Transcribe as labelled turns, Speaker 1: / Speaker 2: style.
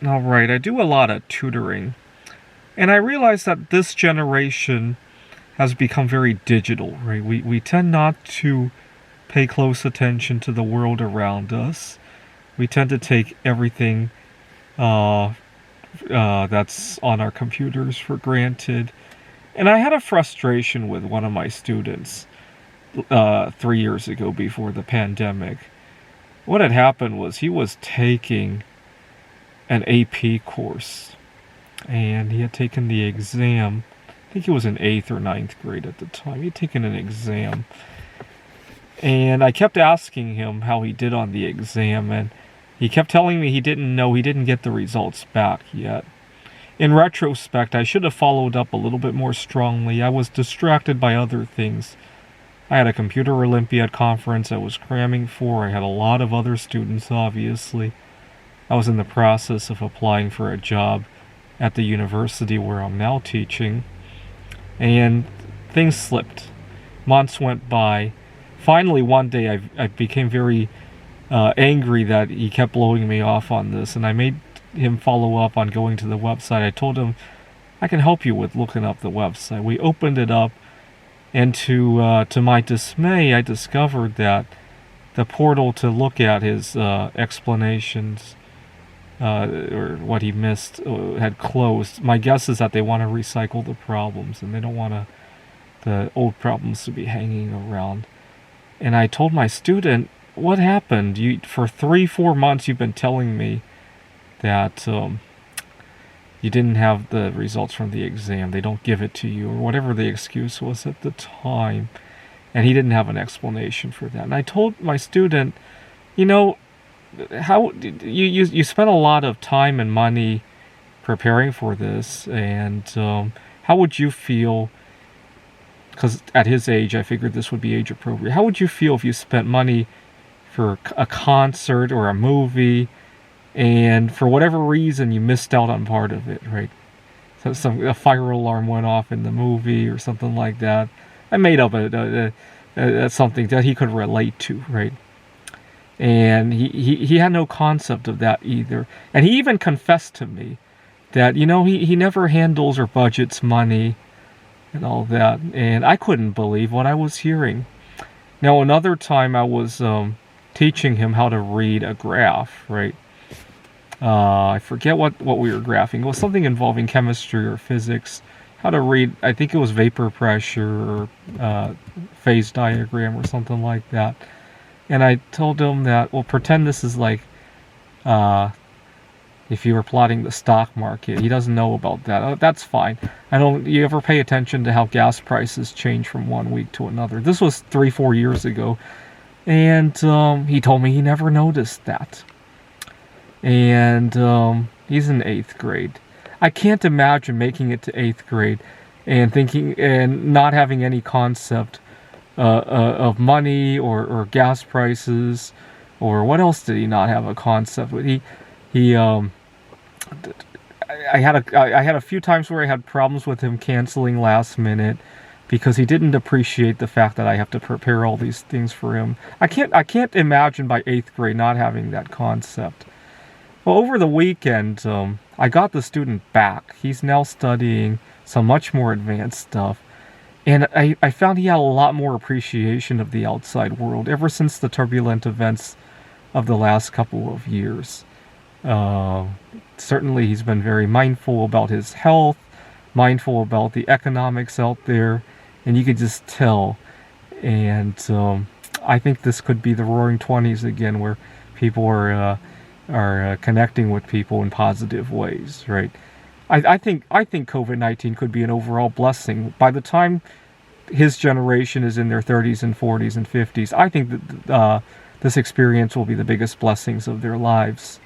Speaker 1: All right, I do a lot of tutoring, and I realize that this generation has become very digital, right? We tend not to pay close attention to the world around us. We tend to take everything that's on our computers for granted. And I had a frustration with one of my students 3 years ago before the pandemic. What had happened was he was taking an AP course, and he had taken the exam. I think he was in 8th or ninth grade at the time. He had taken an exam. And I kept asking him how he did on the exam, and he kept telling me he didn't know, he didn't get the results back yet. In retrospect, I should have followed up a little bit more strongly. I was distracted by other things. I had a computer Olympiad conference I was cramming for. I had a lot of other students, obviously. I was in the process of applying for a job at the university where I'm now teaching. And things slipped. Months went by. Finally, one day, I became very angry that he kept blowing me off on this, and I made him follow up on going to the website. I told him, I can help you with looking up the website. We opened it up, and to my dismay, I discovered that the portal to look at his explanations or what he missed had closed. My guess is that they want to recycle the problems, and they don't want the old problems to be hanging around. And I told my student, what happened? For 3-4 months you've been telling me that you didn't have the results from the exam. They don't give it to you, or whatever the excuse was at the time. And he didn't have an explanation for that. And I told my student, how you spent a lot of time and money preparing for this, and how would you feel? Because at his age, I figured this would be age appropriate. How would you feel if you spent money for a concert or a movie, and for whatever reason you missed out on part of it, right? So a fire alarm went off in the movie or something like that. I made up something that he could relate to, right? And he had no concept of that either. And he even confessed to me that, he never handles or budgets money and all that. And I couldn't believe what I was hearing. Now, another time I was teaching him how to read a graph, right? I forget what we were graphing. It was something involving chemistry or physics. How to read, I think it was vapor pressure or phase diagram or something like that. And I told him that, well, pretend this is like if you were plotting the stock market. He doesn't know about that. That's fine. You ever pay attention to how gas prices change from one week to another? This was 3-4 years ago. And he told me he never noticed that. And he's in 8th grade. I can't imagine making it to 8th grade and thinking and not having any concept of money or gas prices, or what else did he not have a concept with? I had a few times where I had problems with him canceling last minute because he didn't appreciate the fact that I have to prepare all these things for him. I can't imagine by 8th grade not having that concept. Well, over the weekend, I got the student back. He's now studying some much more advanced stuff. And I found he had a lot more appreciation of the outside world ever since the turbulent events of the last couple of years. Certainly he's been very mindful about his health, mindful about the economics out there, and you could just tell. And I think this could be the Roaring 20s again, where people are connecting with people in positive ways, right? I think COVID-19 could be an overall blessing. By the time his generation is in their 30s and 40s and 50s, I think that this experience will be the biggest blessings of their lives.